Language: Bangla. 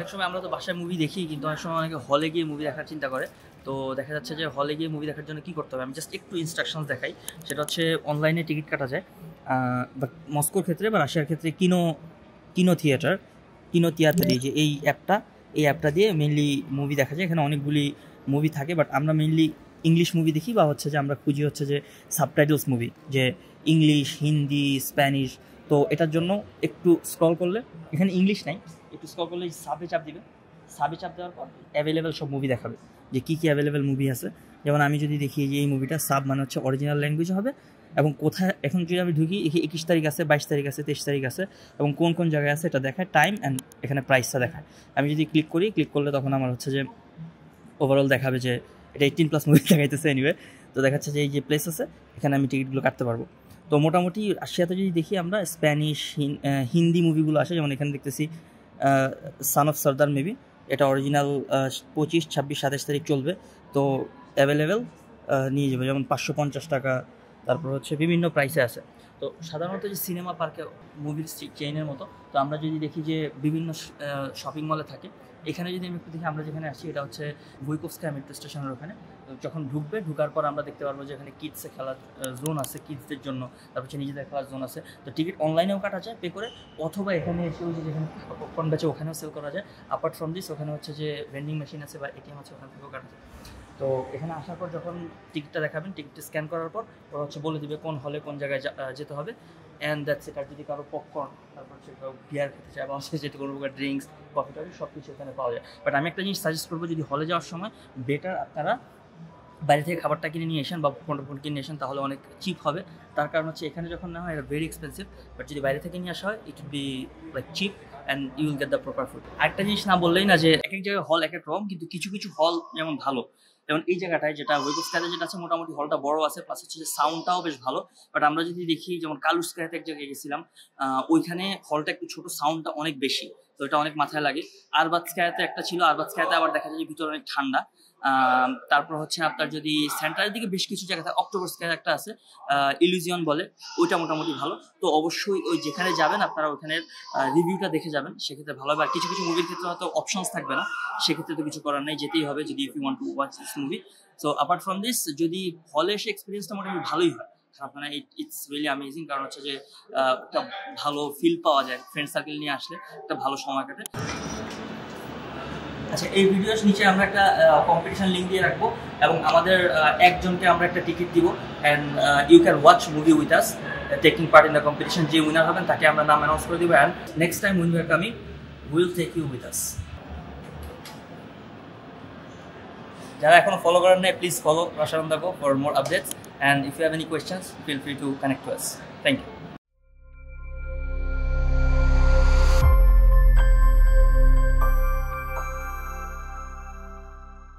অনেক সময় আমরা তো বাসায় মুভি দেখি, কিন্তু অনেক সময় অনেকে হলে গিয়ে মুভি দেখার চিন্তা করে। তো দেখা যাচ্ছে যে হলে গিয়ে মুভি দেখার জন্য কী করতে হবে, আমি জাস্ট একটু ইনস্ট্রাকশনস দেখাই। সেটা হচ্ছে অনলাইনে টিকিট কাটা যায়, বাট মস্কোর ক্ষেত্রে বা রাশিয়ার ক্ষেত্রে কিনো থিয়েটার যে এই অ্যাপটা দিয়ে মেনলি মুভি দেখা যায়। এখানে অনেকগুলি মুভি থাকে, বাট আমরা মেনলি ইংলিশ মুভি দেখি, বা হচ্ছে যে আমরা খুঁজি হচ্ছে যে সাবটাইটেলস মুভি, যে ইংলিশ, হিন্দি, স্প্যানিশ। তো এটার জন্য একটু স্ক্রল করলে, এখানে ইংলিশ নাই, একটু স্ক্রল করলে সাবে চাপ দিবে। সাবে চাপ দেওয়ার পর অ্যাভেলেবেল সব মুভি দেখাবে, যে কী কী অ্যাভেলেবেল মুভি আছে। যেমন আমি যদি দেখি যে এই মুভিটা সাব মানে হচ্ছে অরিজিনাল ল্যাঙ্গুয়েজ হবে, এবং কোথায় এখন যদি আমি ঢুকি 21 তারিখ আছে, 22 তারিখ আছে, 23 তারিখ আছে, এবং কোন কোন জায়গায় আছে এটা দেখায়, টাইম অ্যান্ড এখানে প্রাইসটা দেখায়। আমি যদি ক্লিক করলে তখন আমার হচ্ছে যে ওভারঅল দেখাবে যে এটা 18+ মুভি দেখাইতেছে এনিওয়ে। তো দেখাচ্ছে যে এই যে প্লেস আছে, এখানে আমি টিকিটগুলো কাটতে পারবো। তো মোটামুটি রাশিয়াতে যদি দেখি আমরা স্প্যানিশ, হিন্দি মুভিগুলো আসে, যেমন এখানে দেখতেছি সান অফ সর্দার মেবি, এটা অরিজিনাল 25, 26, 27 তারিখ চলবে। তো অ্যাভেলেবেল নিয়ে যাবে, যেমন 550 টাকা, তারপর হচ্ছে বিভিন্ন প্রাইসে আছে। তো সাধারণত যে সিনেমা পার্কে মুভির চেইনের মতো, তো আমরা যদি দেখি যে বিভিন্ন শপিং মলে থাকে, এখানে যদি আমি একটু দেখি, আমরা যেখানে আসছি এটা হচ্ছে ভুইকোভস্কায়া মেট্রো স্টেশনের ওখানে। যখন ঢুকার পর আমরা দেখতে পারবো যে এখানে কিডসে খেলার জোন আছে, কিডসদের জন্য, তারপর হচ্ছে নিজেদের খেলার জোন আছে। তো টিকিট অনলাইনেও কাটা যায় পে করে, অথবা এখানে এসেও যে যেখানে পপকর্ন বেচে ওখানেও সেল করা যায়। অ্যাপার্ট ফ্রম দিস, ওখানে হচ্ছে যে ভেন্ডিং মেশিন আছে বা এটিএম আছে, ওখান থেকেও কাটা যায়। তো এখানে আসার পর যখন টিকিটটা দেখাবেন, টিকিটটা স্ক্যান করার পর ওরা হচ্ছে বলে দিবে কোন হলে কোন জায়গায় যেতে হবে, অ্যান্ড দ্যাটস ইট। আর যদি কারো পপকর্ন, তারপর হচ্ছে কারো বিয়ার খেতে চায়, এবং সে যেটা কোনো প্রকার ড্রিঙ্কস, কফি টফি সব কিছু এখানে পাওয়া যায়। বাট আমি একটা জিনিস সাজেস্ট করবো, যদি হলে যাওয়ার সময় বেটার আপনারা বাইরে থেকে খাবারটা কিনে নিয়ে আসেন বা পপকর্ন কিনে আসেন, তাহলে অনেক চিপ হবে। তার কারণ হচ্ছে এখানে যখন নেওয়া হয় এটা ভেরি এক্সপেন্সিভ, বাট যদি বাইরে থেকে নিয়ে আসা হয় it will be like cheap and you will get the proper food. আরেকটা জিনিস না বললেই না, যে এক এক জায়গায় হল এক এক রকম, কিন্তু কিছু কিছু হল যেমন ভালো, যেমন এই জায়গাটায় যেটা ভুইকোভস্কায়াতে যেটা আছে, মোটামুটি হলটা বড় আছে, প্লাস হচ্ছে যে সাউন্ডটাও বেশ ভালো। বাট আমরা যদি দেখি, যেমন কালুস্কায়াতে এক জায়গায় গেছিলাম, ওইখানে হলটা একটু ছোট, সাউন্ডটা অনেক বেশি, তো এটা অনেক মাথায় লাগে। আরবাতস্কায়াতে একটা ছিল, আরবাতস্কায়াতে আবার দেখা যায় যে ভিতরে অনেক ঠান্ডা। তারপর হচ্ছে আপনার যদি সেন্টারের দিকে বেশ কিছু জায়গাতে, অক্টোবরস্কায়াতে একটা আছে, ইলিউজিয়ন বলে, ওইটা মোটামুটি ভালো। তো অবশ্যই ওই যেখানে যাবেন আপনারা ওখানের রিভিউটা দেখে যাবেন, সেক্ষেত্রে ভালো হবে। আর কিছু কিছু মুভির ক্ষেত্রে হয়তো অপশনস থাকবে না, সেক্ষেত্রে তো কিছু করার নেই, যেতেই হবে যদি if you want to watch this movie. So apart from this, যদি হলে এসে এক্সপিরিয়েন্সটা মোটামুটি ভালোই হয়, খারাপ না, ইটস রিয়েলি অ্যামেজিং। কারণ হচ্ছে যে একটা ভালো ফিল পাওয়া যায়, ফ্রেন্ড সার্কেল নিয়ে আসলে একটা ভালো সময় কাটে। আচ্ছা, এই ভিডিওর নিচে আমরা একটা কম্পিটিশন লিঙ্ক দিয়ে রাখবো, এবং আমাদের একজনকে আমরা একটা টিকিট দিব, and you can watch movie with us, taking part in the competition. যে উইনার হবেন তাকে আমরা নাম অ্যানাউন্স করে দিব, and next time win we are coming will take you with us. যারা এখনো ফলো করেন নাই, প্লিজ ফলো রাশারন্দাকো for more updates, and if you have any questions feel free to connect to us. Thank you.